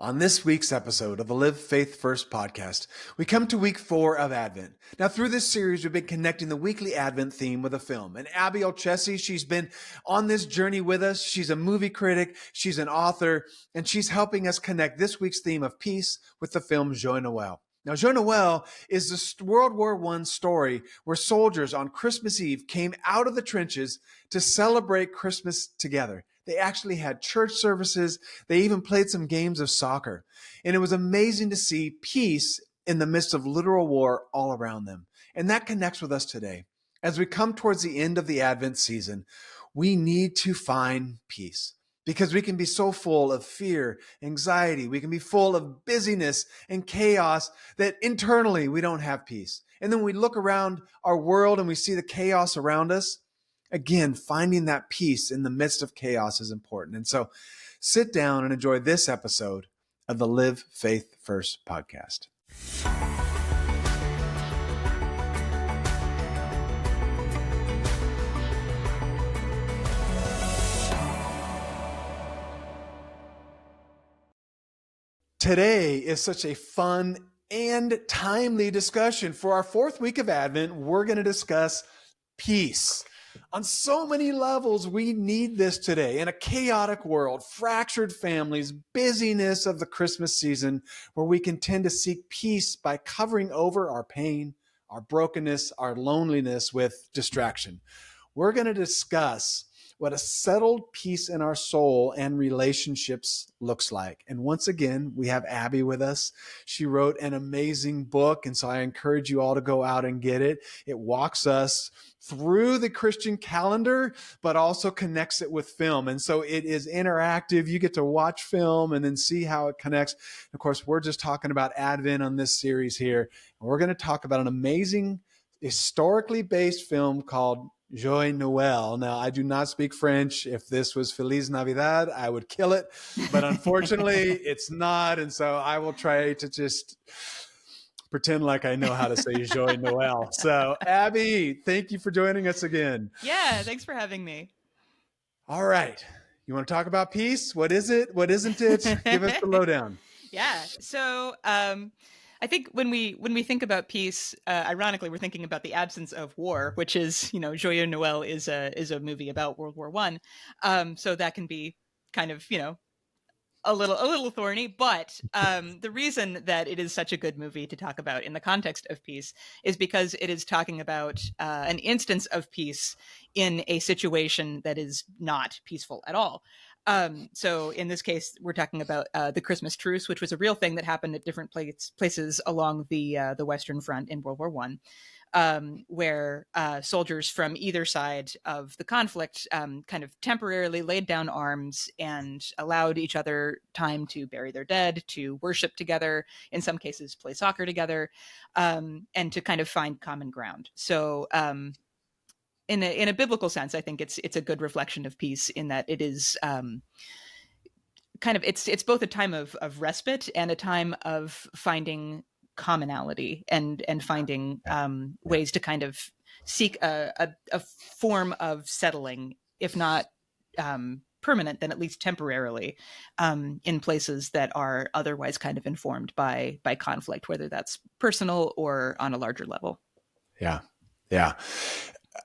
On this week's episode of the Live Faith First podcast, we come to week 4 of Advent. Now, through this series, we've been connecting the weekly Advent theme with a film. And Abby Olcese, she's been on this journey with us. She's a movie critic, she's an author, and she's helping us connect this week's theme of peace with the film Joyeux Noël. Now, Joyeux Noël is the World War I story where soldiers on Christmas Eve came out of the trenches to celebrate Christmas together. They actually had church services. They even played some games of soccer. And it was amazing to see peace in the midst of literal war all around them. And that connects with us today. As we come towards the end of the Advent season, we need to find peace because we can be so full of fear, anxiety. We can be full of busyness and chaos that internally we don't have peace. And then we look around our world and we see the chaos around us. Again, finding that peace in the midst of chaos is important. And so sit down and enjoy this episode of the Live Faith First podcast. Today is such a fun and timely discussion. For our fourth week of Advent, we're going to discuss peace. On so many levels, we need this today. In a chaotic world, fractured families, busyness of the Christmas season, where we can tend to seek peace by covering over our pain, our brokenness, our loneliness with distraction. We're going to discuss what a settled peace in our soul and relationships looks like. And once again, we have Abby with us. She wrote an amazing book, and so I encourage you all to go out and get it. It walks us through the Christian calendar, but also connects it with film. And so it is interactive. You get to watch film and then see how it connects. Of course, we're just talking about Advent on this series here. And we're going to talk about an amazing historically based film called Joyeux Noël. Now, I do not speak French. If this was Feliz Navidad, I would kill it. But unfortunately, it's not. And so I will try to just pretend like I know how to say Joyeux Noël. So, Abby, thank you for joining us again. Yeah, thanks for having me. All right. You want to talk about peace? What is it? What isn't it? Give us the lowdown. Yeah. So I think when we think about peace, ironically, we're thinking about the absence of war, which is, Joyeux Noël is a movie about World War I. So that can be kind of, a little thorny, but the reason that it is such a good movie to talk about in the context of peace is because it is talking about an instance of peace in a situation that is not peaceful at all. So in this case, we're talking about the Christmas Truce, which was a real thing that happened at different places along the Western Front in World War I. Where soldiers from either side of the conflict kind of temporarily laid down arms and allowed each other time to bury their dead, to worship together, in some cases play soccer together, and to kind of find common ground. So in a biblical sense, I think it's a good reflection of peace in that it is kind of it's both a time of respite and a time of finding commonality and finding ways to kind of seek a form of settling, if not permanent, then at least temporarily, in places that are otherwise kind of informed by conflict, whether that's personal or on a larger level. Yeah.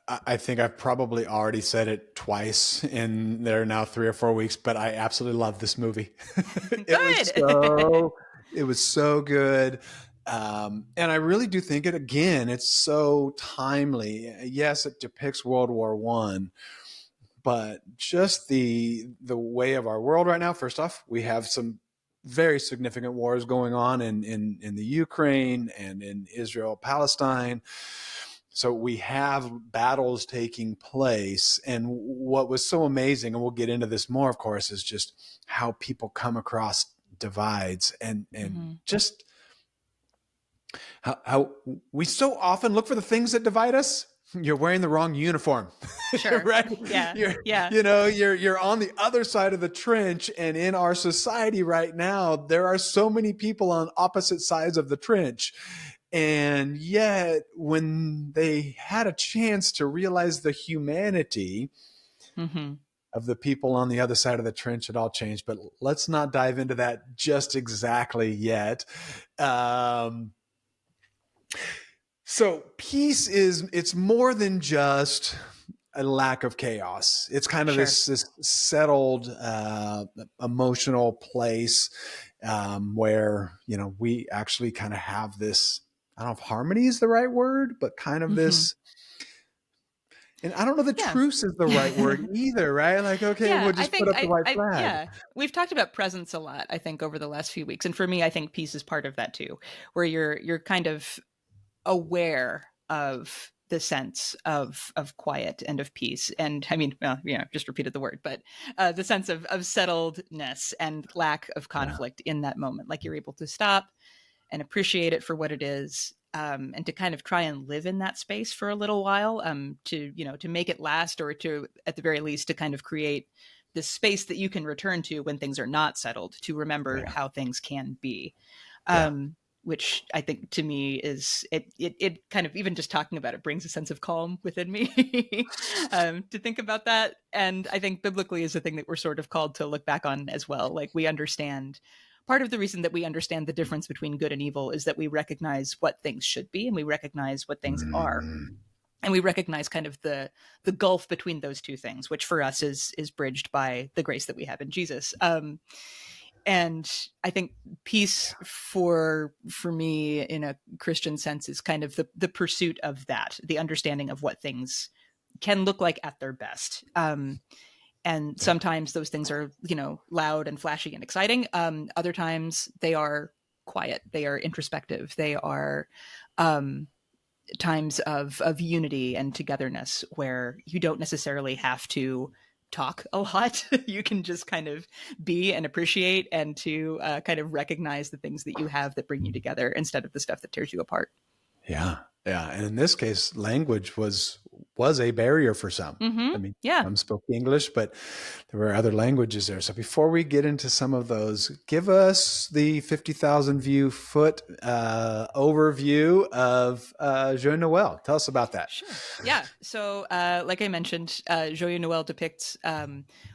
I think I've probably already said it twice in there now 3 or 4 weeks, but I absolutely love this movie. It was so good. And I really do think it's so timely. Yes, it depicts World War I, but just the way of our world right now. First off, we have some very significant wars going on in the Ukraine and in Israel, Palestine. So we have battles taking place. And what was so amazing, and we'll get into this more, of course, is just how people come across divides and just how we so often look for the things that divide us. You're wearing the wrong uniform, sure. Right? Yeah. You're on the other side of the trench. And in our society right now, there are so many people on opposite sides of the trench. And yet, when they had a chance to realize the humanity of the people on the other side of the trench had all changed. But let's not dive into that just exactly yet. So peace it's more than just a lack of chaos. It's kind of Sure. this settled emotional place where, we actually kind of have this, I don't know if harmony is the right word, but kind of Mm-hmm. this, and I don't know that Yeah. truce is the right word either, right? Like, okay, Yeah, we'll I just put think up the white flag. yeah, we've talked about presence a lot, I think, over the last few weeks. And for me, I think peace is part of that too, where you're kind of aware of the sense of quiet and of peace. And I mean, well, just repeated the word, but the sense of settledness and lack of Yeah. conflict in that moment. Like you're able to stop and appreciate it for what it is, and to kind of try and live in that space for a little while, to make it last, or to, at the very least, to kind of create this space that you can return to when things are not settled, to remember Yeah. how things can be. Yeah. Which I think to me is it kind of, even just talking about it brings a sense of calm within me, to think about that. And I think biblically is a thing that we're sort of called to look back on as well. Like, we understand, part of the reason that we understand the difference between good and evil is that we recognize what things should be, and we recognize what things are. Mm. And we recognize kind of the gulf between those two things, which for us is bridged by the grace that we have in Jesus. And I think peace for me in a Christian sense is kind of the pursuit of that, the understanding of what things can look like at their best. And sometimes those things are, loud and flashy and exciting. Other times they are quiet, they are introspective, they are times of unity and togetherness, where you don't necessarily have to talk a lot. You can just kind of be and appreciate, and to kind of recognize the things that you have that bring you together, instead of the stuff that tears you apart. Yeah. Yeah. And in this case, language was a barrier for some. Mm-hmm. I mean, Yeah. some spoke English, but there were other languages there. So before we get into some of those, give us the 50,000 foot overview of Joyeux Noël. Tell us about that. Sure. Yeah. So, like I mentioned, Joyeux Noël depicts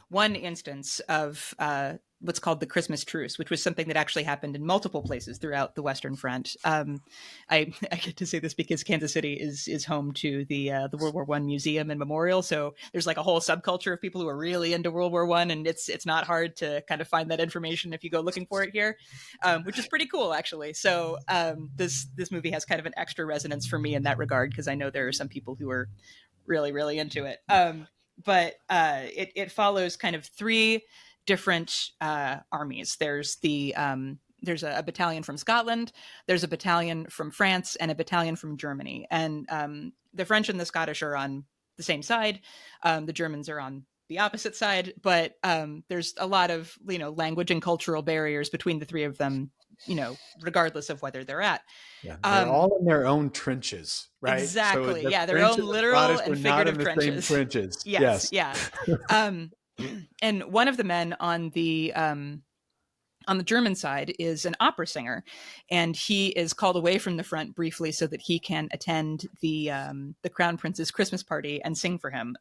one instance of what's called the Christmas Truce, which was something that actually happened in multiple places throughout the Western Front. I get to say this because Kansas City is home to the World War I Museum and Memorial, so there's like a whole subculture of people who are really into World War I, and it's not hard to kind of find that information if you go looking for it here, which is pretty cool actually. So this movie has kind of an extra resonance for me in that regard, because I know there are some people who are really, really into it. But it follows kind of three different armies. There's there's a battalion from Scotland, there's a battalion from France, and a battalion from Germany. And the French and the Scottish are on the same side. The Germans are on the opposite side, but there's a lot of language and cultural barriers between the three of them, regardless of whether they're at. Yeah. They're Um, all in their own trenches, right? So exactly. the Yeah, their French own and the literal Scottish were and not in figurative the same trenches. trenches. Yes, Yes. yeah. Um, and one of the men on the German side is an opera singer, and he is called away from the front briefly so that he can attend the Crown Prince's Christmas party and sing for him.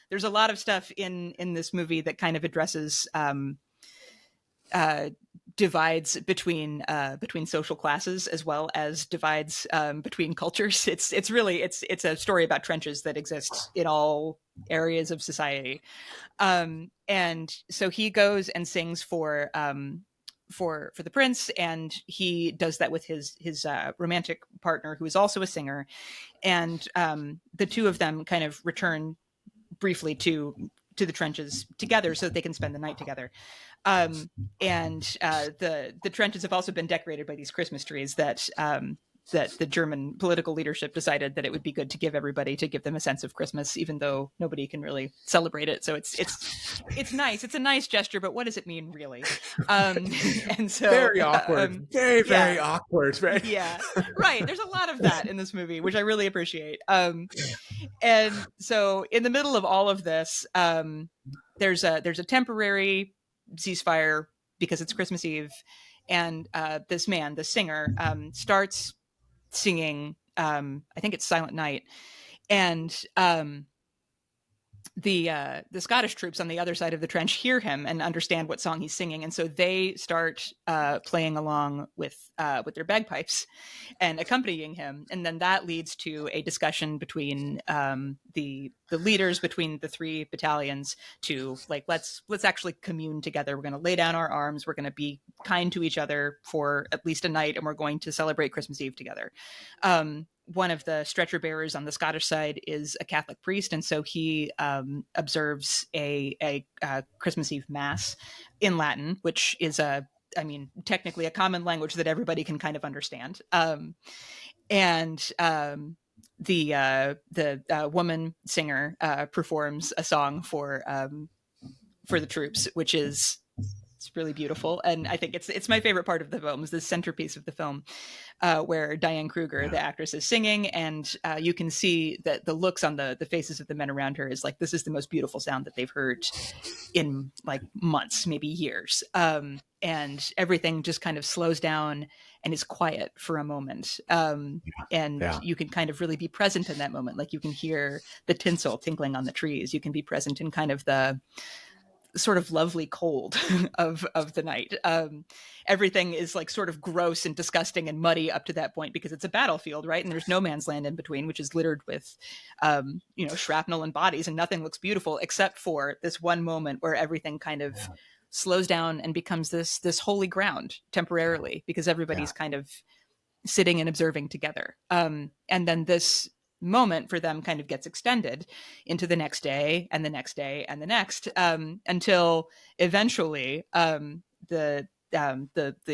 There's a lot of stuff in this movie that kind of addresses divides between social classes, as well as divides between cultures. It's really it's a story about trenches that exist in all areas of society. And so he goes and sings for the prince, and he does that with his romantic partner, who is also a singer. And the two of them kind of return briefly to the trenches together so that they can spend the night together. Um, and the trenches have also been decorated by these Christmas trees that the German political leadership decided that it would be good to give everybody, to give them a sense of Christmas, even though nobody can really celebrate it. So it's nice. It's a nice gesture, but what does it mean really? And so Very awkward. Very yeah, awkward, right? yeah, right. There's a lot of that in this movie, which I really appreciate. And so in the middle of all of this, there's a temporary ceasefire because it's Christmas Eve, and this man, the singer, starts singing. I think it's Silent Night, and the Scottish troops on the other side of the trench hear him and understand what song he's singing, and so they start playing along with their bagpipes and accompanying him, and then that leads to a discussion between the leaders between the three battalions to like let's actually commune together. We're going to lay down our arms. We're going to be kind to each other for at least a night, and we're going to celebrate Christmas Eve together. One of the stretcher bearers on the Scottish side is a Catholic priest, and so he observes a Christmas Eve mass in Latin, which is technically a common language that everybody can kind of understand. And the woman singer performs a song for the troops, which is it's really beautiful, and I think it's my favorite part of the film. Is the centerpiece of the film, where Diane Kruger, the actress, is singing, and you can see that the looks on the faces of the men around her is like this is the most beautiful sound that they've heard in like months, maybe years. And everything just kind of slows down and is quiet for a moment. You can kind of really be present in that moment. Like you can hear the tinsel tinkling on the trees. You can be present in kind of the sort of lovely cold of the night. Everything is like sort of gross and disgusting and muddy up to that point because it's a battlefield, right? And there's no man's land in between, which is littered with, shrapnel and bodies, and nothing looks beautiful except for this one moment where everything kind of slows down and becomes this holy ground temporarily because everybody's kind of sitting and observing together. And then this moment for them kind of gets extended into the next day and the next day and the next, until eventually the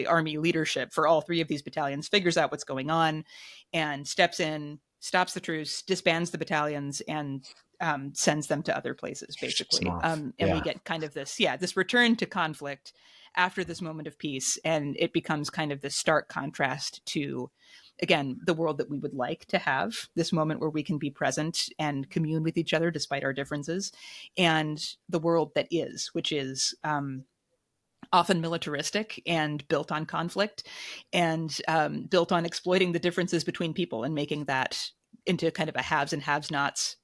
army leadership for all three of these battalions figures out what's going on and steps in, stops the truce, disbands the battalions, and sends them to other places, basically. We get kind of this return to conflict after this moment of peace, and it becomes kind of this stark contrast to, again, the world that we would like to have, this moment where we can be present and commune with each other despite our differences, and the world that is, which is often militaristic and built on conflict and built on exploiting the differences between people and making that into kind of a haves and have-nots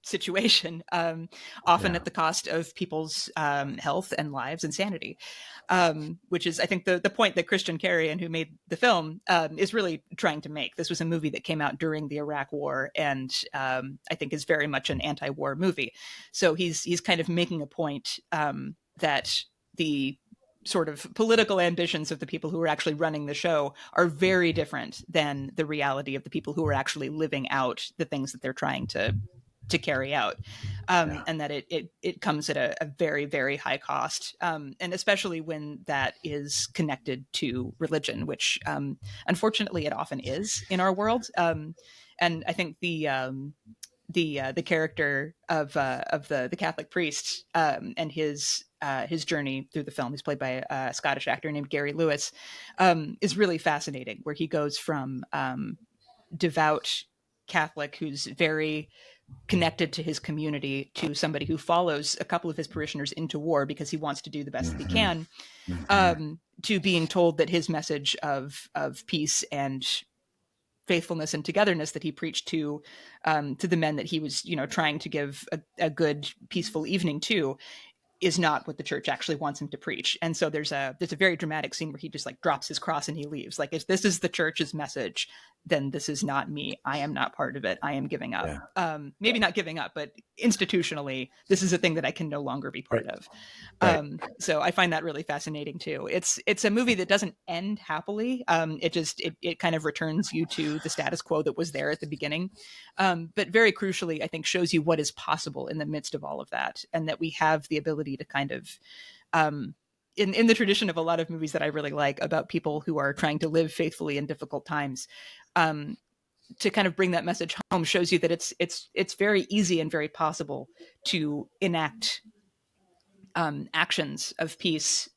situation, often at the cost of people's health and lives and sanity, which is, I think, the point that Christian Carrion, who made the film, is really trying to make. This was a movie that came out during the Iraq War and I think is very much an anti-war movie. So he's kind of making a point that the sort of political ambitions of the people who are actually running the show are very different than the reality of the people who are actually living out the things that they're trying to carry out, and that it comes at a very, very high cost, and especially when that is connected to religion, which unfortunately it often is in our world. And I think the character of the Catholic priest and his journey through the film, he's played by a Scottish actor named Gary Lewis, is really fascinating, where he goes from devout Catholic who's very connected to his community to somebody who follows a couple of his parishioners into war because he wants to do the best that he can, to being told that his message of peace and faithfulness and togetherness that he preached to the men that he was, trying to give a good, peaceful evening to, is not what the church actually wants him to preach. And so there's a very dramatic scene where he just like drops his cross and he leaves. Like, if this is the church's message, then this is not me. I am not part of it. I am giving up. Maybe not giving up, but institutionally, this is a thing that I can no longer be part of. So I find that really fascinating too. It's a movie that doesn't end happily. It kind of returns you to the status quo that was there at the beginning. But very crucially, I think, shows you what is possible in the midst of all of that, and that we have the ability to kind of, in the tradition of a lot of movies that I really like about people who are trying to live faithfully in difficult times, to kind of bring that message home shows you that it's very easy and very possible to enact actions of peace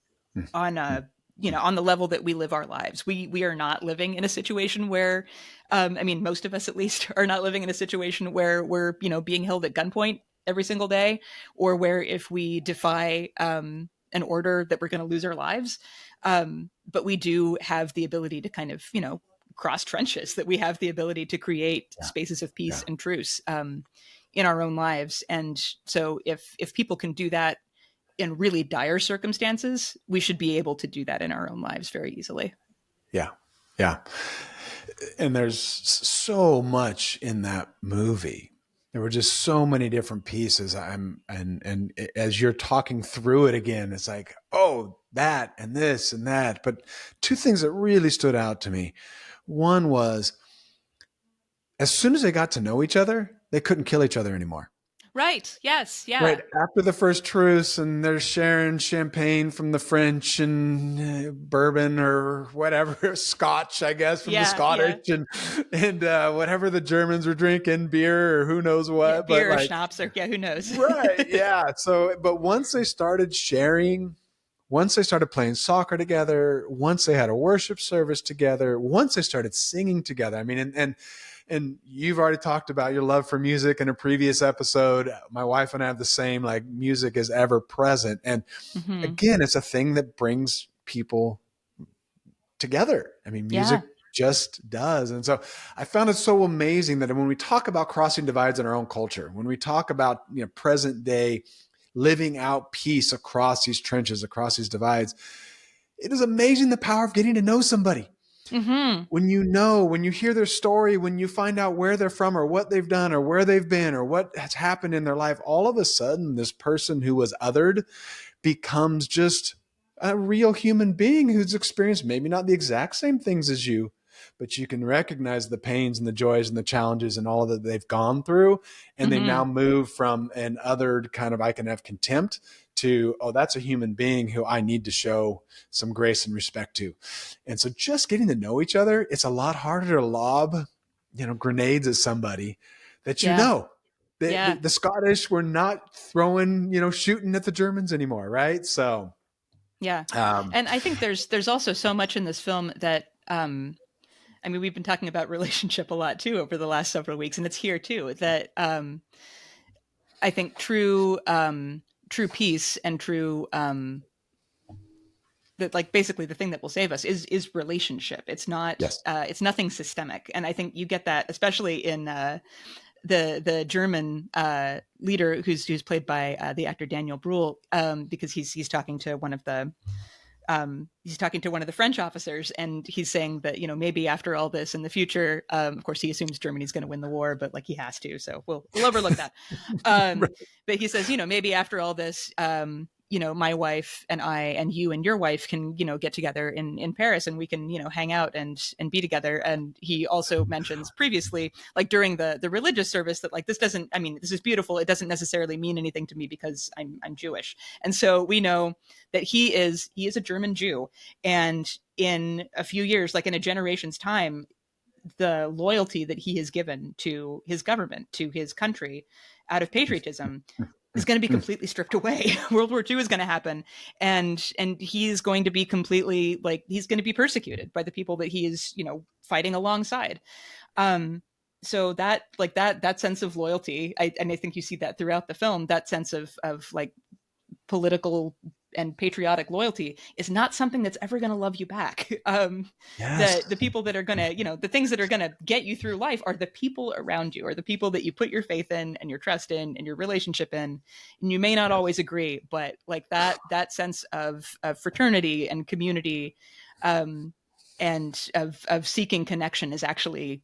on on the level that we live our lives. We are not living in a situation where, most of us at least are not living in a situation where we're, being held at gunpoint every single day, or where if we defy an order that we're going to lose our lives. But we do have the ability to kind of, cross trenches, that we have the ability to create spaces of peace and truce, in our own lives. And so if people can do that in really dire circumstances, we should be able to do that in our own lives very easily. Yeah. Yeah. And there's so much in that movie. There were just so many different pieces. And as you're talking through it again, it's like, oh, that and this and that. But two things that really stood out to me. One was, as soon as they got to know each other, they couldn't kill each other anymore. Right. Yes. Right Yeah. after the first truce, and they're sharing champagne from the French and bourbon or whatever, Scotch, I guess, from the Yeah. Yeah. Scottish, and whatever the Germans were drinking, beer or who knows Yeah. what. But Beer or like, schnapps or yeah, who knows? right, yeah. So, but once they started sharing, once they started playing soccer together, once they had a worship service together, once they started singing together. I mean, and you've already talked about your love for music in a previous episode. My wife and I have the same, like, music is ever present. And Mm-hmm. again, it's a thing that brings people together. I mean, music Yeah. just does. And so I found it so amazing that when we talk about crossing divides in our own culture, when we talk about, present day living out peace across these trenches, across these divides, it is amazing the power of getting to know somebody. Mm-hmm. When you hear their story, when you find out where they're from or what they've done or where they've been or what has happened in their life, all of a sudden, this person who was othered becomes just a real human being who's experienced maybe not the exact same things as you, but you can recognize the pains and the joys and the challenges and all that they've gone through. And they Mm-hmm. now move from an othered kind of, I can have contempt, to, oh, that's a human being who I need to show some grace and respect to. And so just getting to know each other, it's a lot harder to lob, grenades at somebody that Yeah. Yeah. the Scottish were not throwing, shooting at the Germans anymore, right? So, Yeah. um, And I think there's also so much in this film that I mean, we've been talking about relationship a lot too over the last several weeks, and it's here too that I think true peace and true that, like, basically the thing that will save us is relationship. yes, It's nothing systemic, and I think you get that especially in the German leader who's played by the actor Daniel Bruhl, because he's talking to one of the French officers, and he's saying that, maybe after all this in the future, of course he assumes Germany's going to win the war, but like he has to, so we'll overlook that. right. But he says, maybe after all this, my wife and I and you and your wife can, get together in Paris, and we can, hang out and be together. And he also mentions previously, like during the religious service, that like this is beautiful. It doesn't necessarily mean anything to me because I'm Jewish. And so we know that he is a German Jew, and in a few years, like in a generation's time, the loyalty that he has given to his government, to his country, out of patriotism, is going to be completely stripped away. World War II is going to happen, and he's going to be completely, like, he's going to be persecuted by the people that he is, fighting alongside. So that sense of loyalty, and I think you see that throughout the film, that sense of like political and patriotic loyalty is not something that's ever going to love you back. Yes. The people that are going to, the things that are going to get you through life are the people around you, or the people that you put your faith in and your trust in and your relationship in. And you may not always agree, but like that sense of fraternity and community, and of seeking connection is actually,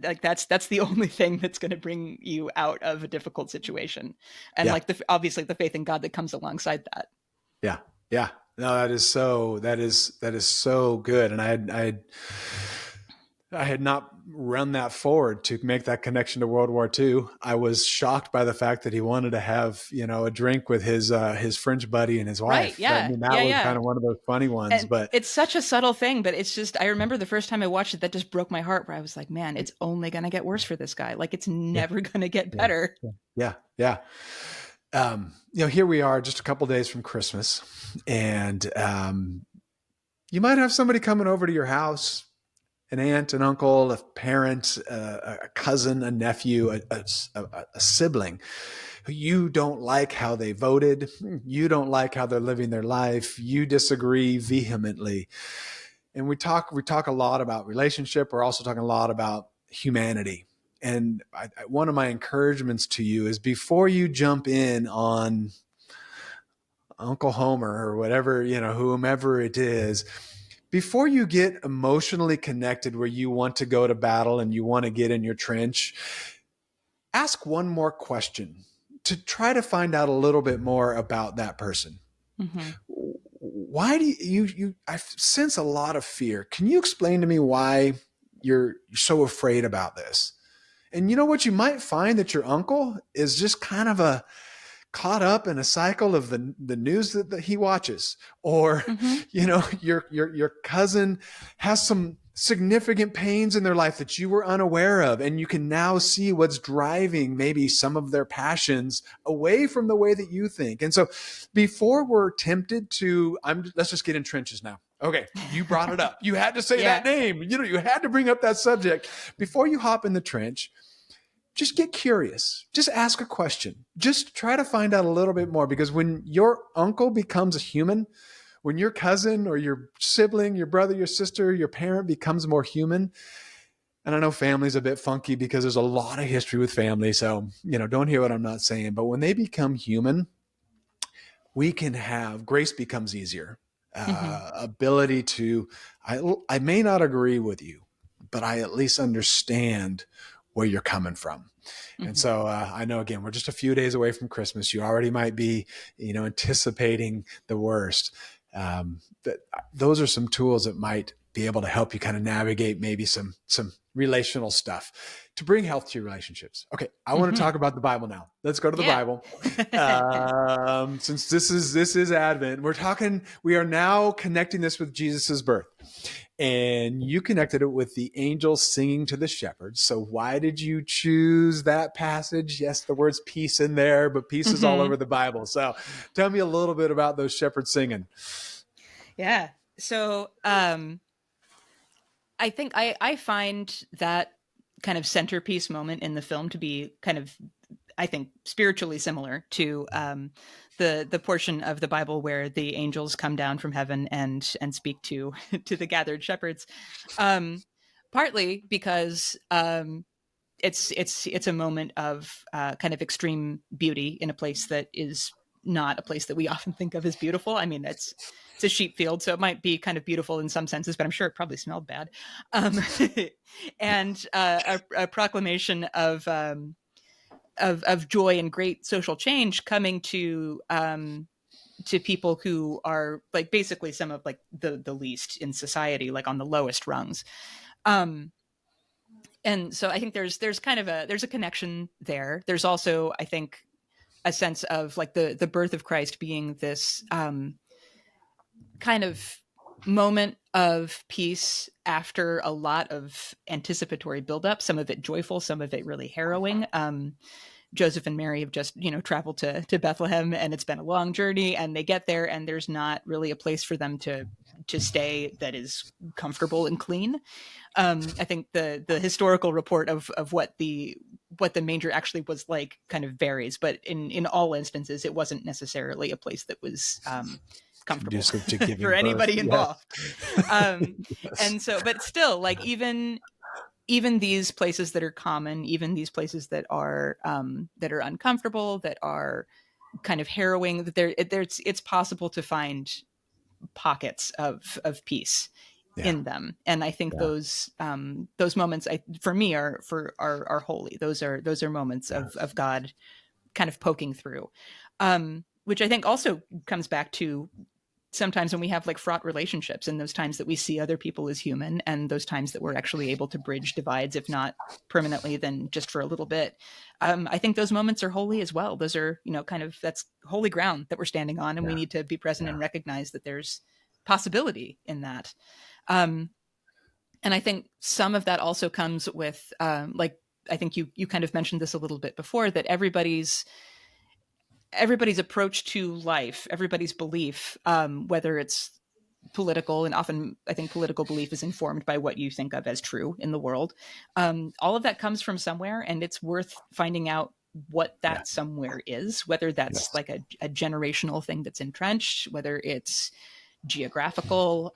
like, that's the only thing that's going to bring you out of a difficult situation. And Yeah. like obviously the faith in God that comes alongside that. Yeah. Yeah. No, that is so good. And I had not run that forward to make that connection to World War II. I was shocked by the fact that he wanted to have, a drink with his French buddy and his wife. Right. Yeah. I mean, that Yeah. was Yeah. kind of one of those funny ones, And but it's such a subtle thing, but it's just, I remember the first time I watched it, that just broke my heart, where I was like, man, it's only going to get worse for this guy. Like, it's never going to get better. yeah. Yeah. Here we are just a couple days from Christmas, and you might have somebody coming over to your house, an aunt, an uncle, a parent, a cousin, a nephew, a sibling who you don't like how they voted. You don't like how they're living their life. You disagree vehemently. And we talk a lot about relationship. We're also talking a lot about humanity. one of my encouragements to you is before you jump in on Uncle Homer or whatever, whomever it is, before you get emotionally connected where you want to go to battle and you want to get in your trench, ask one more question to try to find out a little bit more about that person. Mm-hmm. Why do I sense a lot of fear. Can you explain to me why you're so afraid about this? And you know what? You might find that your uncle is just kind of caught up in a cycle of the news that he watches, or your cousin has some significant pains in their life that you were unaware of, and you can now see what's driving maybe some of their passions away from the way that you think. And so before we're tempted to let's just get in trenches now. Okay, you brought it up, you had to say that name, you had to bring up that subject. Before you hop in the trench, just get curious. Just ask a question. Just try to find out a little bit more, because when your uncle becomes a human, when your cousin or your sibling, your brother, your sister, your parent becomes more human, and I know family's a bit funky because there's a lot of history with family, so, don't hear what I'm not saying, but when they become human, grace becomes easier. Ability to, I may not agree with you, but I at least understand where you're coming from. And so I know, again, we're just a few days away from Christmas. You already might be, anticipating the worst. But those are some tools that might be able to help you kind of navigate maybe some relational stuff to bring health to your relationships. Okay, I want to talk about the Bible now. Let's go to the Bible. Since this is Advent, we are now connecting this with Jesus's birth. And you connected it with the angels singing to the shepherds. So why did you choose that passage? Yes, the word's peace in there, but peace is all over the Bible. So tell me a little bit about those shepherds singing. Yeah. So I think I find that kind of centerpiece moment in the film to be kind of, I think, spiritually similar to the portion of the Bible where the angels come down from heaven and speak to the gathered shepherds. Partly because it's a moment of kind of extreme beauty in a place that is not a place that we often think of as beautiful. I mean, it's a sheep field, so it might be kind of beautiful in some senses, but I'm sure it probably smelled bad. And a proclamation of joy and great social change coming to people who are like basically some of like the least in society, like on the lowest rungs. And so I think there's kind of there's a connection there. There's also, I think, a sense of like the birth of Christ being this kind of moment of peace after a lot of anticipatory buildup, some of it joyful, some of it really harrowing. Joseph and Mary have just, traveled to Bethlehem, and it's been a long journey, and they get there and there's not really a place for them to stay that is comfortable and clean. I think the historical report of what the manger actually was like kind of varies, but in all instances, it wasn't necessarily a place that was comfortable for anybody involved. Yes. And so, but still, like even these places that are common, even these places that are uncomfortable, that are kind of harrowing, that it's possible to find pockets of peace in them. And I think those moments, for me, are holy. Those are moments of God kind of poking through, which I think also comes back to sometimes when we have like fraught relationships, and those times that we see other people as human, and those times that we're actually able to bridge divides, if not permanently, then just for a little bit. I think those moments are holy as well. Those are, kind of, that's holy ground that we're standing on, and we need to be present and recognize that there's possibility in that. And I think some of that also comes with, like, I think you kind of mentioned this a little bit before, that everybody's approach to life, everybody's belief, whether it's political, and often I think political belief is informed by what you think of as true in the world. All of that comes from somewhere, and it's worth finding out what that somewhere is, whether that's like a generational thing that's entrenched, whether it's geographical,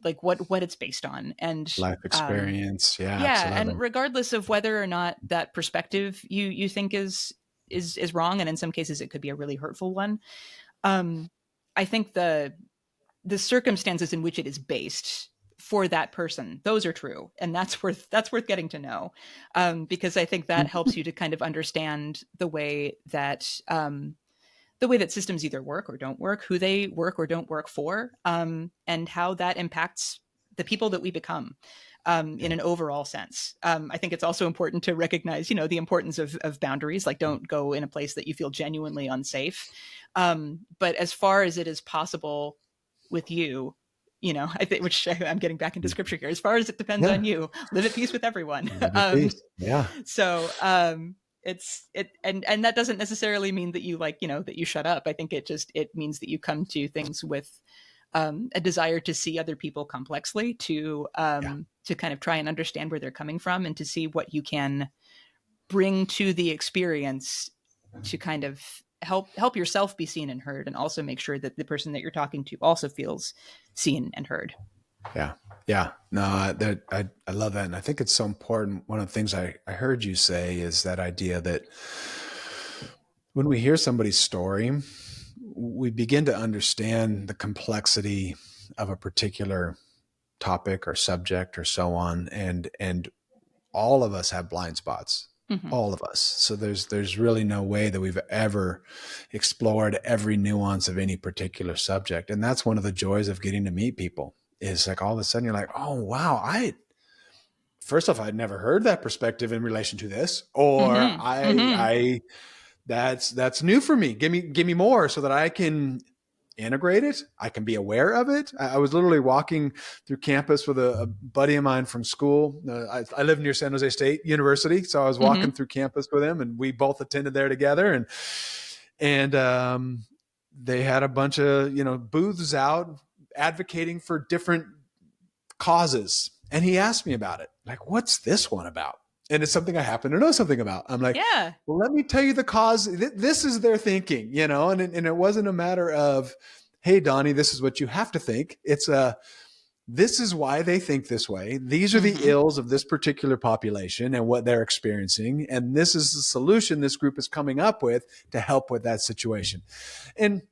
like what it's based on, and Life experience. Yeah, yeah, and absolutely. regardless of whether or not that perspective you think is wrong, and in some cases it could be a really hurtful one. I think the circumstances in which it is based for that person, those are true, and that's worth getting to know, because I think that helps you to kind of understand the way that systems either work or don't work, who they work or don't work for, and how that impacts the people that we become, in an overall sense. I think it's also important to recognize, the importance of boundaries. Like, don't go in a place that you feel genuinely unsafe. But as far as it is possible with you, I think, which I'm getting back into scripture here, as far as it depends Yeah. on you, live at peace with everyone. Live at peace. Yeah. So and that doesn't necessarily mean that you that you shut up. I think it means that you come to things with a desire to see other people complexly, Yeah. to kind of try and understand where they're coming from, and to see what you can bring to the experience to kind of help yourself be seen and heard, and also make sure that the person that you're talking to also feels seen and heard. Yeah. Yeah. No, I love that. And I think it's so important. One of the things I heard you say is that idea that when we hear somebody's story, we begin to understand the complexity of a particular topic or subject or so on. And all of us have blind spots. Mm-hmm. All of us. So there's really no way that we've ever explored every nuance of any particular subject. And that's one of the joys of getting to meet people, is like all of a sudden you're like, oh wow, first off, I'd never heard that perspective in relation to this, or Mm-hmm. I that's new for me. Give me more so that I can integrate it. I can be aware of it. I was literally walking through campus with a buddy of mine from school. I live near San Jose State University, so I was walking through campus with him, and we both attended there together. And they had a bunch of booths out advocating for different causes, and he asked me about it. Like, what's this one about? And it's something I happen to know something about. I'm like, Yeah. well, let me tell you the cause. This is their thinking, and it wasn't a matter of, hey, Donnie, this is what you have to think. It's this is why they think this way. These are the ills of this particular population and what they're experiencing. And this is the solution this group is coming up with to help with that situation. And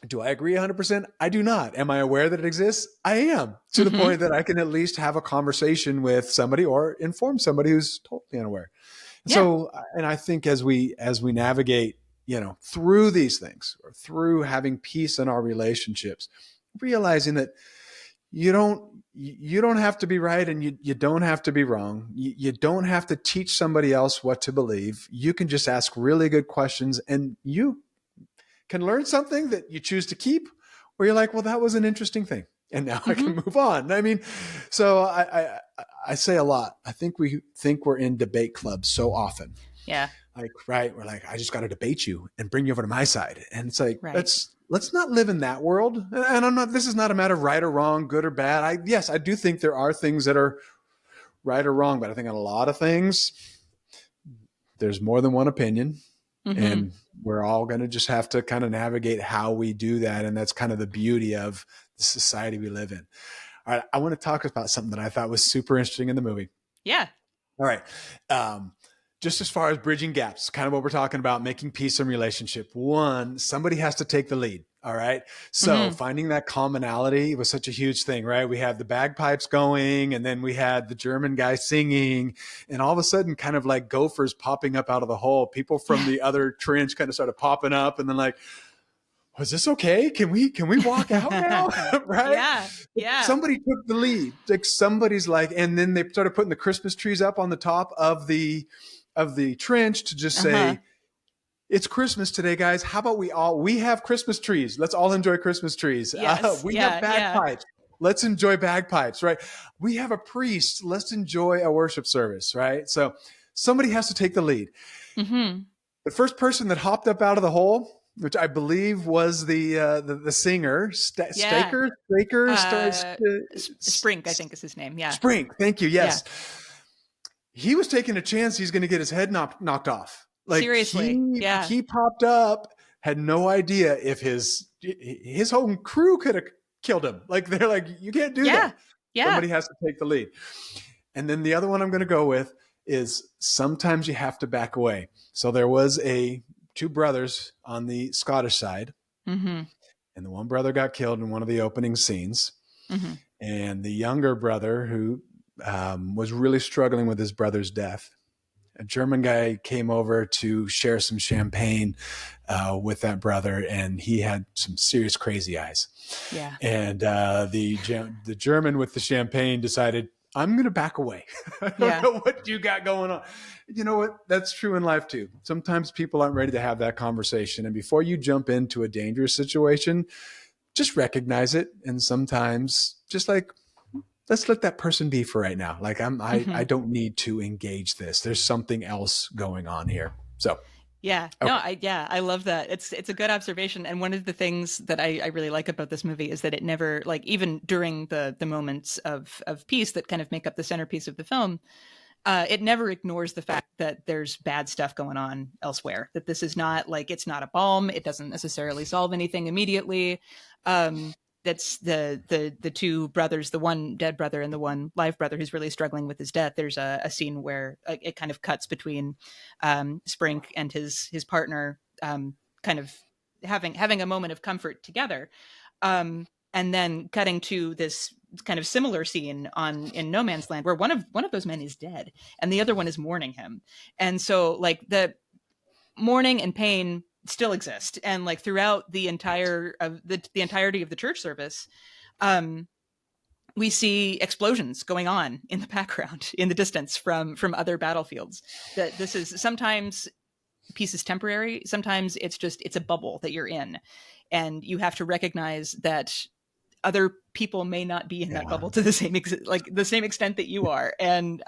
do I agree 100%? I do not. Am I aware that it exists? I am, to the point that I can at least have a conversation with somebody or inform somebody who's totally unaware. Yeah. So, and I think as we navigate, through these things, or through having peace in our relationships, realizing that you don't have to be right, and you don't have to be wrong. You don't have to teach somebody else what to believe. You can just ask really good questions, and you can learn something that you choose to keep, or you're like, well, that was an interesting thing, and now I can move on. I mean, so I say a lot. I think we think we're in debate clubs so often. Yeah. Like, right. We're like, I just got to debate you and bring you over to my side. And it's like, Right. let's not live in that world. And this is not a matter of right or wrong, good or bad. Yes, I do think there are things that are right or wrong, but I think on a lot of things, there's more than one opinion. And we're all going to just have to kind of navigate how we do that. And that's kind of the beauty of the society we live in. All right. I want to talk about something that I thought was super interesting in the movie. Yeah. All right. Just as far as bridging gaps, kind of what we're talking about, making peace in relationship. One, somebody has to take the lead. All right. So finding that commonality was such a huge thing, right? We had the bagpipes going, and then we had the German guy singing, and all of a sudden kind of like gophers popping up out of the hole. People from the other trench kind of started popping up, and then like, was this okay? Can we walk out now? Right? Yeah. Yeah. Somebody took the lead. Like somebody's like, and then they started putting the Christmas trees up on the top of the trench to just say, it's Christmas today, guys. How about we have Christmas trees. Let's all enjoy Christmas trees. Yes. We have bagpipes. Let's enjoy bagpipes, right? We have a priest. Let's enjoy a worship service, right? So somebody has to take the lead. The first person that hopped up out of the hole, which I believe was the singer, Sprink, I think is his name. Yeah. Sprink. Thank you. Yes. Yeah. He was taking a chance he's going to get his head knocked off. Like, seriously. He popped up, had no idea if his whole crew could have killed him. Like they're like, you can't do Yeah. that. Yeah. Somebody has to take the lead. And then the other one I'm going to go with is sometimes you have to back away. So there was two brothers on the Scottish side, Mm-hmm. and the one brother got killed in one of the opening scenes. Mm-hmm. And the younger brother, who was really struggling with his brother's death, a German guy came over to share some champagne with that brother, and he had some serious crazy eyes. Yeah. And the German with the champagne decided, I'm going to back away. I don't Yeah. know what you got going on. You know what? That's true in life too. Sometimes people aren't ready to have that conversation. And before you jump into a dangerous situation, just recognize it. And sometimes just like, let's let that person be for right now. Like Mm-hmm. I don't need to engage this. There's something else going on here. So, Yeah, no, okay. I love that. It's a good observation, and one of the things that I really like about this movie is that it never, like, even during the moments of peace that kind of make up the centerpiece of the film, it never ignores the fact that there's bad stuff going on elsewhere. That this is not like, it's not a balm. It doesn't necessarily solve anything immediately. That's the two brothers, the one dead brother and the one live brother who's really struggling with his death. There's a scene where it kind of cuts between Sprink and his partner, kind of having a moment of comfort together, and then cutting to this kind of similar scene in No Man's Land where one of those men is dead and the other one is mourning him. And so like the mourning and pain still exist, and like throughout the entirety of the church service, um we see explosions going on in the background in the distance from other battlefields. That this is sometimes peace is temporary, sometimes it's a bubble that you're in, and you have to recognize that other people may not be in that Yeah. bubble to the same like the same extent that you are. And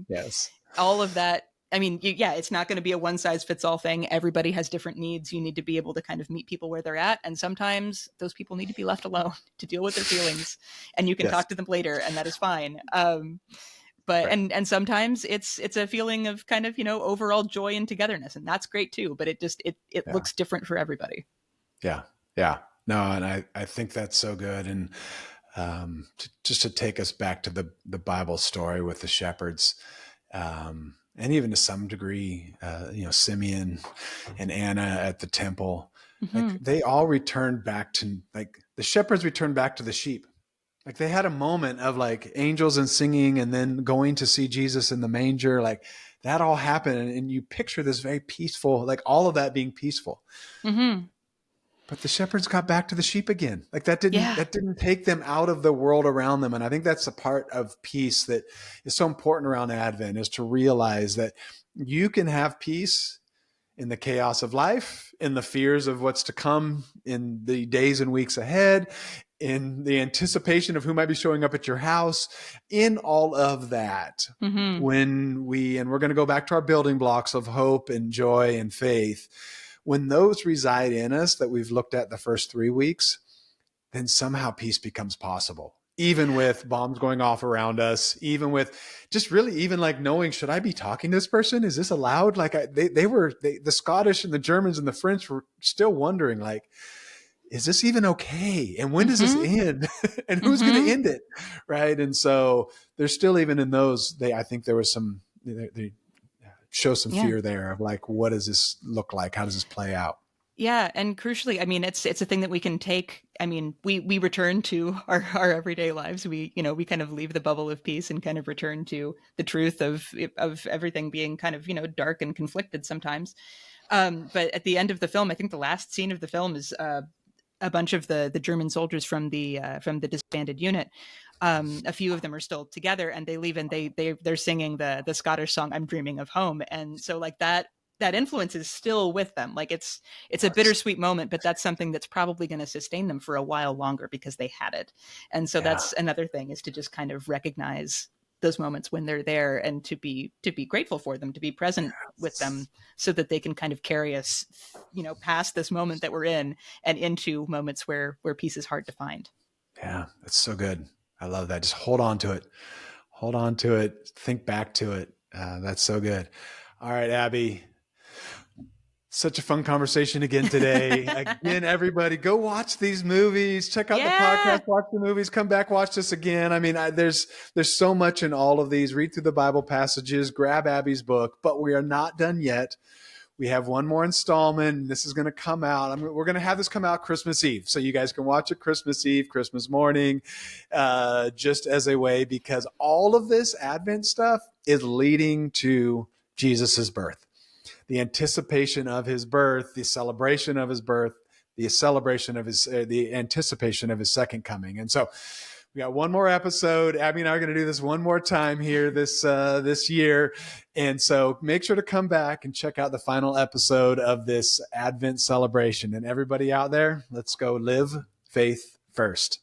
Yes. all of that, I mean, yeah, it's not going to be a one size fits all thing. Everybody has different needs. You need to be able to kind of meet people where they're at, and sometimes those people need to be left alone to deal with their feelings, and you can Yes. talk to them later, and that is fine. But Right. and sometimes it's a feeling of kind of, overall joy and togetherness, and that's great too, but it Yeah. looks different for everybody. Yeah. Yeah. No, and I think that's so good. And just to take us back to the Bible story with the shepherds, and even to some degree, Simeon and Anna at the temple, like Mm-hmm. they all returned back to, like, the shepherds returned back to the sheep. Like they had a moment of like angels and singing, and then going to see Jesus in the manger. Like that all happened, and you picture this very peaceful, like all of that being peaceful. Mm-hmm. But the shepherds got back to the sheep again. Like Yeah. that didn't take them out of the world around them. And I think that's a part of peace that is so important around Advent, is to realize that you can have peace in the chaos of life, in the fears of what's to come in the days and weeks ahead, in the anticipation of who might be showing up at your house, in all of that. Mm-hmm. And we're going to go back to our building blocks of hope and joy and faith. When those reside in us that we've looked at the first 3 weeks, then somehow peace becomes possible. Even with bombs going off around us, even with just really even like knowing, should I be talking to this person? Is this allowed? Like the Scottish and the Germans and the French were still wondering, like, is this even okay? And when does this Mm-hmm. end? And who's going to Mm-hmm. end it? Right. And so there's still, even in those, I think there was they show some Yeah. fear there of like, what does this look like? How does this play out? Yeah, and crucially, I mean, it's a thing that we can take. I mean, we return to our everyday lives. We kind of leave the bubble of peace and kind of return to the truth of everything being kind of, dark and conflicted sometimes. But at the end of the film, I think the last scene of the film is a bunch of the German soldiers from the disbanded unit. A few of them are still together, and they leave, and they're singing the Scottish song "I'm Dreaming of Home," and so like that influence is still with them. Like it's a Yes. bittersweet moment, but that's something that's probably going to sustain them for a while longer because they had it. And so Yeah. that's another thing, is to just kind of recognize those moments when they're there, and to be grateful for them, to be present with them, so that they can kind of carry us, past this moment that we're in and into moments where peace is hard to find. Yeah. That's so good. I love that. Just hold on to it. Hold on to it. Think back to it. That's so good. All right, Abby. Such a fun conversation again today. Again, everybody, go watch these movies. Check out the podcast, watch the movies, come back, watch this again. I mean, there's so much in all of these. Read through the Bible passages, grab Abby's book, but we are not done yet. We have one more installment. This is going to come out. We're going to have this come out Christmas Eve. So you guys can watch it Christmas Eve, Christmas morning, just as a way, because all of this Advent stuff is leading to Jesus's birth. The anticipation of his birth, the celebration of his birth, the celebration of his, the anticipation of his second coming. And so we got one more episode. Abby and I are going to do this one more time here this year. And so make sure to come back and check out the final episode of this Advent celebration. And everybody out there, let's go live faith first.